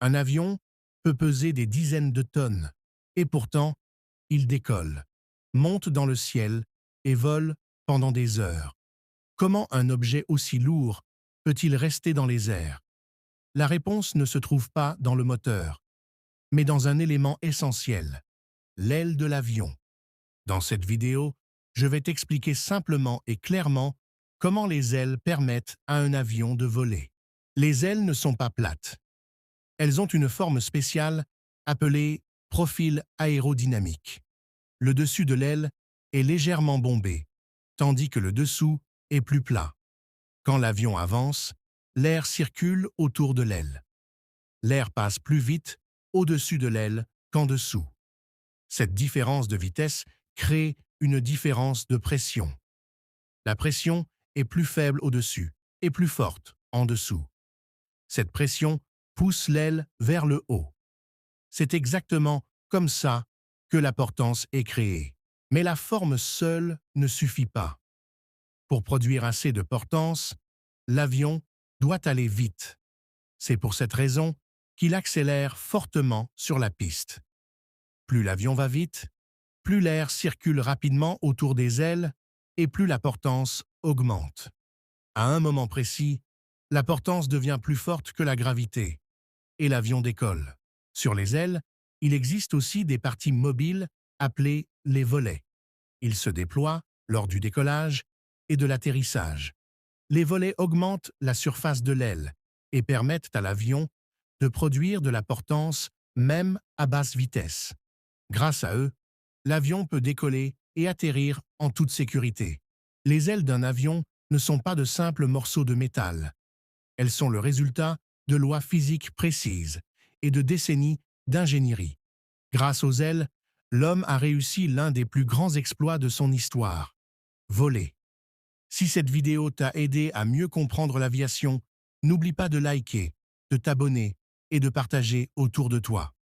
Un avion peut peser des dizaines de tonnes, et pourtant, il décolle, monte dans le ciel et vole pendant des heures. Comment un objet aussi lourd peut-il rester dans les airs? La réponse ne se trouve pas dans le moteur, mais dans un élément essentiel, l'aile de l'avion. Dans cette vidéo, je vais t'expliquer simplement et clairement comment les ailes permettent à un avion de voler. Les ailes ne sont pas plates. Elles ont une forme spéciale appelée profil aérodynamique. Le dessus de l'aile est légèrement bombé, tandis que le dessous est plus plat. Quand l'avion avance, l'air circule autour de l'aile. L'air passe plus vite au-dessus de l'aile qu'en dessous. Cette différence de vitesse crée une différence de pression. La pression est plus faible au-dessus et plus forte en dessous. Cette pression pousse l'aile vers le haut. C'est exactement comme ça que la portance est créée. Mais la forme seule ne suffit pas. Pour produire assez de portance, l'avion doit aller vite. C'est pour cette raison qu'il accélère fortement sur la piste. Plus l'avion va vite, plus l'air circule rapidement autour des ailes et plus la portance augmente. À un moment précis, la portance devient plus forte que la gravité et l'avion décolle. Sur les ailes, il existe aussi des parties mobiles appelées les volets. Ils se déploient lors du décollage et de l'atterrissage. Les volets augmentent la surface de l'aile et permettent à l'avion de produire de la portance même à basse vitesse. Grâce à eux, l'avion peut décoller et atterrir en toute sécurité. Les ailes d'un avion ne sont pas de simples morceaux de métal. Elles sont le résultat de lois physiques précises et de décennies d'ingénierie. Grâce aux ailes, l'homme a réussi l'un des plus grands exploits de son histoire, voler. Si cette vidéo t'a aidé à mieux comprendre l'aviation, n'oublie pas de liker, de t'abonner et de partager autour de toi.